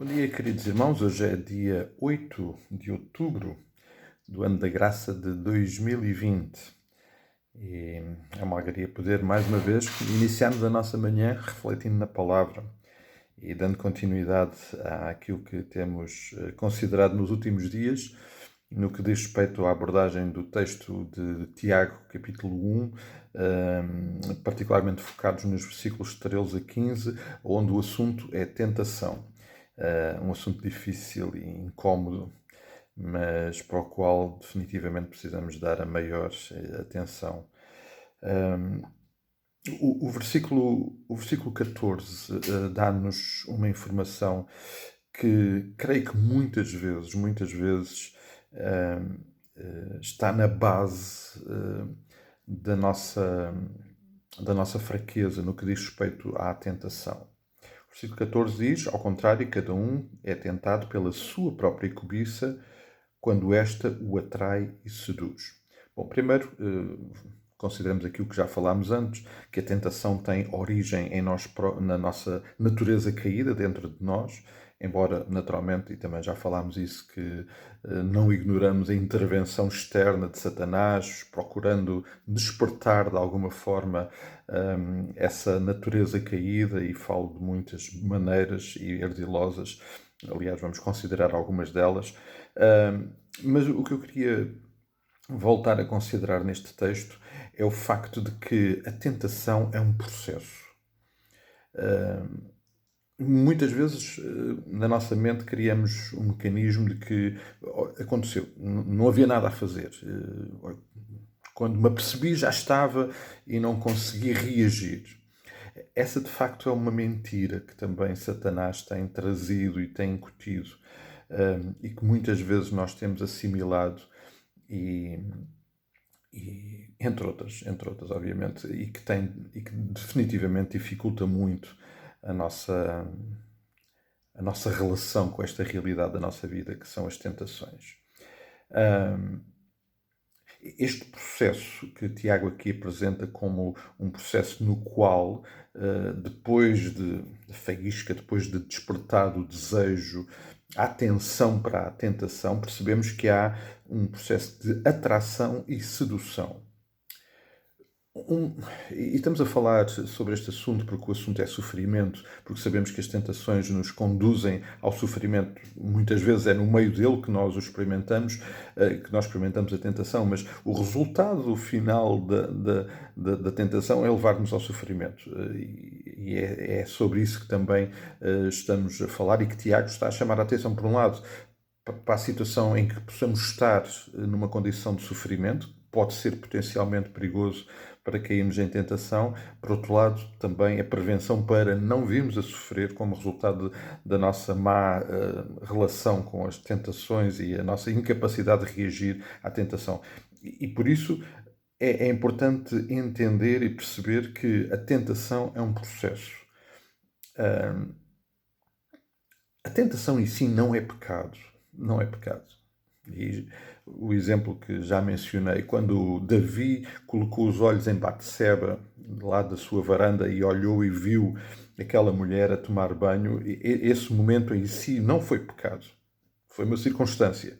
Bom dia, queridos irmãos. Hoje é dia 8 de outubro do ano da graça de 2020. E é uma alegria poder, mais uma vez, iniciarmos a nossa manhã refletindo na palavra e dando continuidade àquilo que temos considerado nos últimos dias, no que diz respeito à abordagem do texto de Tiago, capítulo 1, particularmente focados nos versículos 13 a 15, onde o assunto é tentação. Um assunto difícil e incómodo, mas para o qual definitivamente precisamos dar a maior atenção. O versículo 14 dá-nos uma informação que creio que muitas vezes está na base da nossa fraqueza no que diz respeito à tentação. O versículo 14 diz: ao contrário, cada um é tentado pela sua própria cobiça, quando esta o atrai e seduz. Bom, primeiro, consideramos aquilo que já falámos antes, que a tentação tem origem em nós, na nossa natureza caída dentro de nós, embora naturalmente, e também já falámos isso, que não ignoramos a intervenção externa de Satanás, procurando despertar de alguma forma essa natureza caída, e falo de muitas maneiras e ardilosas. Aliás, vamos considerar algumas delas. Mas o que eu queria voltar a considerar neste texto é o facto de que a tentação é um processo. Muitas vezes na nossa mente criamos um mecanismo de que aconteceu, não havia nada a fazer. Quando me apercebi já estava e não consegui reagir. Essa de facto é uma mentira que também Satanás tem trazido e tem incutido, e que muitas vezes nós temos assimilado e entre outras, obviamente, e que definitivamente dificulta muito a nossa relação com esta realidade da nossa vida, que são as tentações. Este processo que Tiago aqui apresenta como um processo no qual, depois de faísca, depois de despertar o desejo, a atenção para a tentação, percebemos que há um processo de atração e sedução. E estamos a falar sobre este assunto porque o assunto é sofrimento, porque sabemos que as tentações nos conduzem ao sofrimento. Muitas vezes é no meio dele que nós o experimentamos, que nós experimentamos a tentação, mas o resultado final da tentação é levar-nos ao sofrimento. E é sobre isso que também estamos a falar, e que Tiago está a chamar a atenção, por um lado, para a situação em que possamos estar numa condição de sofrimento, pode ser potencialmente perigoso para cairmos em tentação. Por outro lado, também a prevenção para não virmos a sofrer como resultado da nossa má relação com as tentações e a nossa incapacidade de reagir à tentação. E por isso é importante entender e perceber que a tentação é um processo. A tentação em si não é pecado. Não é pecado. E o exemplo que já mencionei, quando Davi colocou os olhos em Batseba, lá da sua varanda, e olhou e viu aquela mulher a tomar banho, esse momento em si não foi pecado. Foi uma circunstância.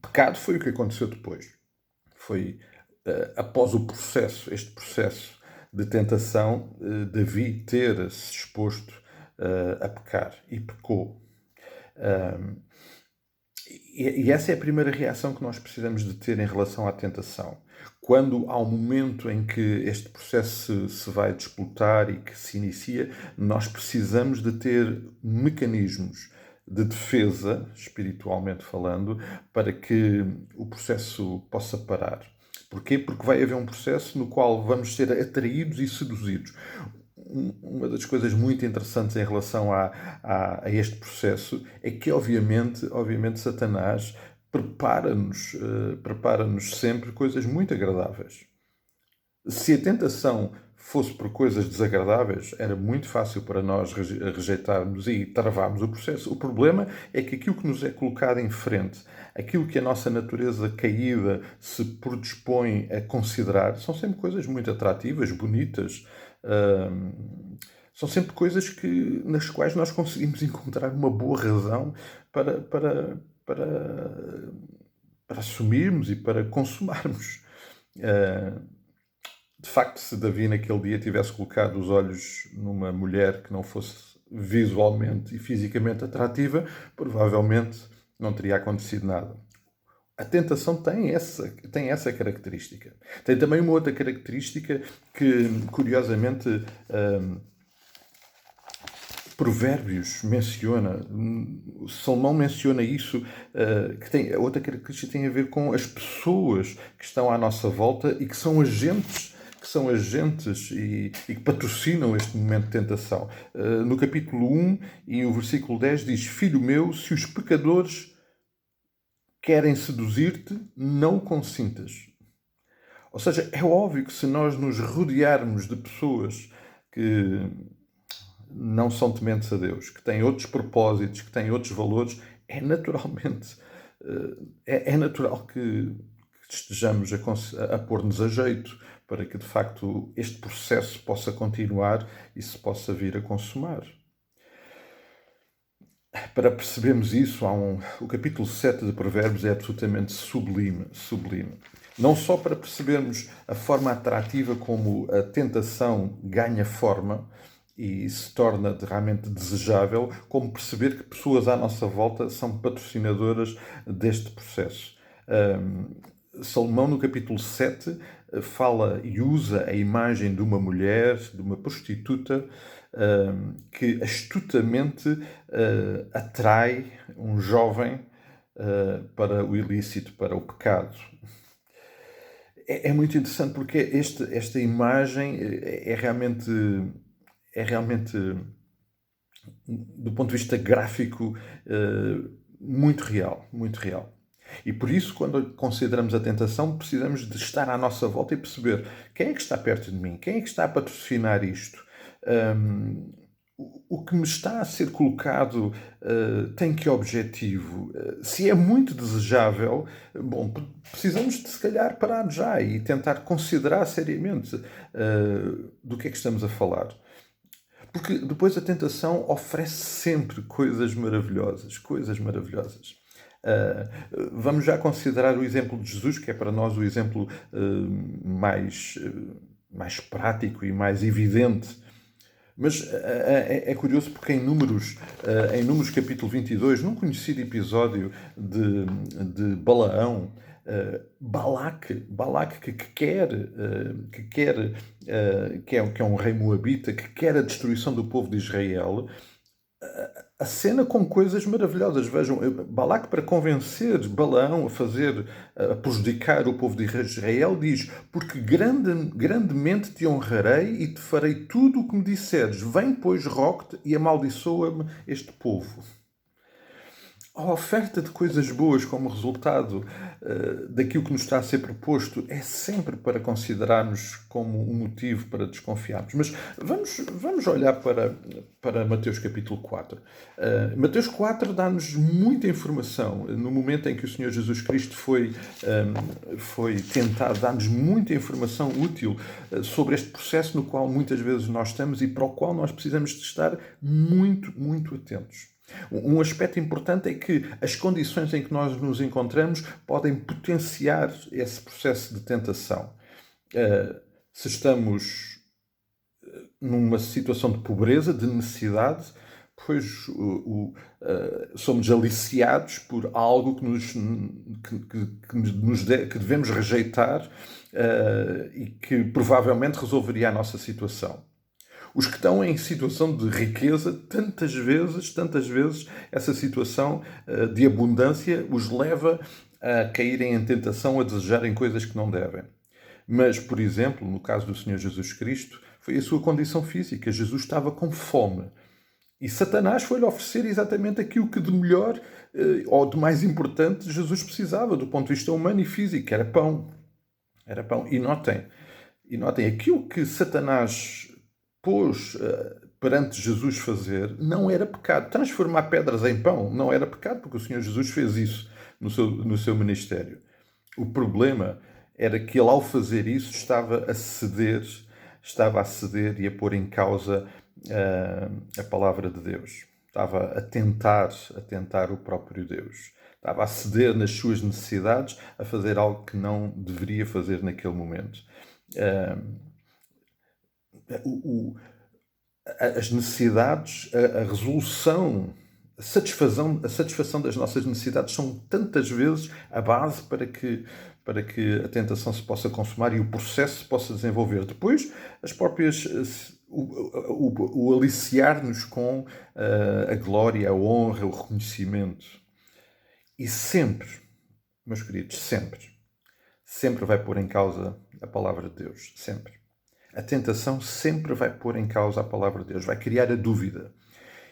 Pecado foi o que aconteceu depois. Foi após o processo, este processo de tentação, Davi ter-se exposto a pecar, e pecou. E essa é a primeira reação que nós precisamos de ter em relação à tentação. Quando há um momento em que este processo se vai disputar e que se inicia, nós precisamos de ter mecanismos de defesa, espiritualmente falando, para que o processo possa parar. Porquê? Porque vai haver um processo no qual vamos ser atraídos e seduzidos. Uma das coisas muito interessantes em relação a este processo é que, obviamente Satanás prepara-nos sempre coisas muito agradáveis. Se a tentação fosse por coisas desagradáveis, era muito fácil para nós rejeitarmos e travarmos o processo. O problema é que aquilo que nos é colocado em frente, aquilo que a nossa natureza caída se predispõe a considerar, são sempre coisas muito atrativas, bonitas, São sempre coisas nas quais nós conseguimos encontrar uma boa razão para assumirmos e para consumarmos. De facto, se Davi naquele dia tivesse colocado os olhos numa mulher que não fosse visualmente e fisicamente atrativa, provavelmente não teria acontecido nada. A tentação tem essa característica. Tem também uma outra característica que, curiosamente, Provérbios menciona, Salomão menciona isso, que tem outra característica tem a ver com as pessoas que estão à nossa volta e que são agentes e que patrocinam este momento de tentação. No capítulo 1 e o versículo 10 diz: Filho meu, se os pecadores querem seduzir-te, não o consintas. Ou seja, é óbvio que se nós nos rodearmos de pessoas que não são tementes a Deus, que têm outros propósitos, que têm outros valores, é naturalmente é natural que estejamos a pôr-nos a jeito para que de facto este processo possa continuar e se possa vir a consumar. Para percebermos isso, o capítulo 7 de Provérbios é absolutamente sublime. Não só para percebermos a forma atrativa como a tentação ganha forma e se torna realmente desejável, como perceber que pessoas à nossa volta são patrocinadoras deste processo. Salomão, no capítulo 7, fala e usa a imagem de uma mulher, de uma prostituta, que astutamente atrai um jovem para o ilícito, para o pecado. É muito interessante porque esta imagem é realmente, do ponto de vista gráfico, muito real, muito real. E por isso, quando consideramos a tentação, precisamos de estar à nossa volta e perceber quem é que está perto de mim, quem é que está a patrocinar isto. O que me está a ser colocado tem que objetivo? Se é muito desejável, bom, precisamos de se calhar parar já e tentar considerar seriamente do que é que estamos a falar. Porque depois a tentação oferece sempre coisas maravilhosas, coisas maravilhosas. Vamos já considerar o exemplo de Jesus, que é para nós o exemplo mais prático e mais evidente. Mas é curioso porque em Números capítulo 22, num conhecido episódio de Balaão, Balaque que é um rei moabita, que quer a destruição do povo de Israel, a cena com coisas maravilhosas. Vejam, Balaque, para convencer Balaão a prejudicar o povo de Israel, diz: porque grandemente te honrarei e te farei tudo o que me disseres. Vem, pois, rogo-te e amaldiçoa-me este povo. A oferta de coisas boas como resultado daquilo que nos está a ser proposto é sempre para considerarmos como um motivo para desconfiarmos. Mas vamos olhar para Mateus capítulo 4. Mateus 4 dá-nos muita informação. No momento em que o Senhor Jesus Cristo foi tentado, dá-nos muita informação útil sobre este processo no qual muitas vezes nós estamos e para o qual nós precisamos de estar muito, muito atentos. Um aspecto importante é que as condições em que nós nos encontramos podem potenciar esse processo de tentação. Se estamos numa situação de pobreza, de necessidade, pois somos aliciados por algo que devemos rejeitar e que provavelmente resolveria a nossa situação. Os que estão em situação de riqueza, tantas vezes, essa situação de abundância os leva a caírem em tentação, a desejarem coisas que não devem. Mas, por exemplo, no caso do Senhor Jesus Cristo, foi a sua condição física. Jesus estava com fome. E Satanás foi-lhe oferecer exatamente aquilo que de melhor ou de mais importante Jesus precisava, do ponto de vista humano e físico, era pão. Era pão. E notem, aquilo que Satanás pôs perante Jesus fazer não era pecado. Transformar pedras em pão não era pecado, porque o Senhor Jesus fez isso no seu ministério. O problema era que ele, ao fazer isso, estava a ceder e a pôr em causa a palavra de Deus. Estava a tentar o próprio Deus. Estava a ceder nas suas necessidades, a fazer algo que não deveria fazer naquele momento. As necessidades, a resolução, a satisfação das nossas necessidades são tantas vezes a base para que a tentação se possa consumar e o processo se possa desenvolver. Depois, as próprias o aliciar-nos com a glória, a honra, o reconhecimento. E sempre, meus queridos, sempre vai pôr em causa a palavra de Deus. Sempre. A tentação sempre vai pôr em causa a palavra de Deus, vai criar a dúvida.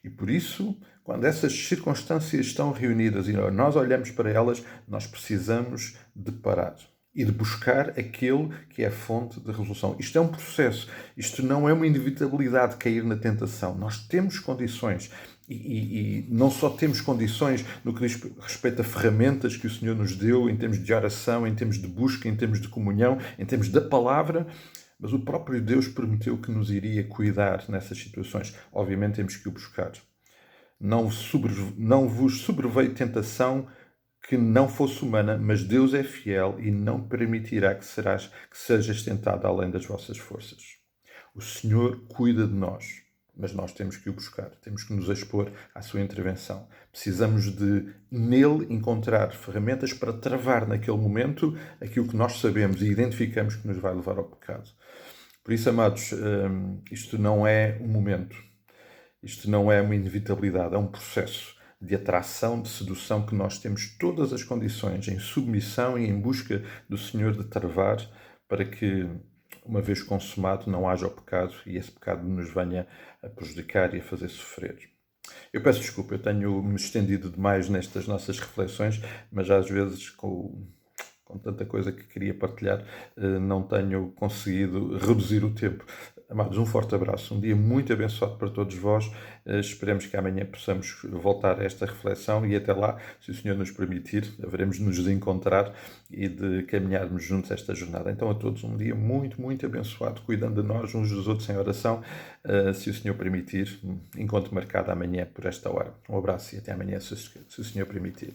E por isso, quando essas circunstâncias estão reunidas e nós olhamos para elas, nós precisamos de parar e de buscar aquele que é a fonte de resolução. Isto é um processo, isto não é uma inevitabilidade de cair na tentação. Nós temos condições e não só temos condições no que diz respeito a ferramentas que o Senhor nos deu em termos de oração, em termos de busca, em termos de comunhão, em termos da palavra, mas o próprio Deus prometeu que nos iria cuidar nessas situações. Obviamente temos que o buscar. Não vos sobreveio tentação que não fosse humana, mas Deus é fiel e não permitirá que sejas tentado além das vossas forças. O Senhor cuida de nós, mas nós temos que o buscar, temos que nos expor à sua intervenção. Precisamos de, nele, encontrar ferramentas para travar naquele momento aquilo que nós sabemos e identificamos que nos vai levar ao pecado. Por isso, amados, isto não é um momento, isto não é uma inevitabilidade, é um processo de atração, de sedução que nós temos todas as condições em submissão e em busca do Senhor de travar para que, uma vez consumado, não haja o pecado e esse pecado nos venha a prejudicar e a fazer sofrer. Eu peço desculpa, eu tenho-me estendido demais nestas nossas reflexões, mas às vezes com tanta coisa que queria partilhar, não tenho conseguido reduzir o tempo. Amados, um forte abraço, um dia muito abençoado para todos vós. Esperemos que amanhã possamos voltar a esta reflexão e até lá, se o Senhor nos permitir, haveremos de nos encontrar e de caminharmos juntos esta jornada. Então a todos um dia muito, muito abençoado, cuidando de nós uns dos outros em oração, se o Senhor permitir. Encontro marcado amanhã por esta hora. Um abraço e até amanhã, se o Senhor permitir.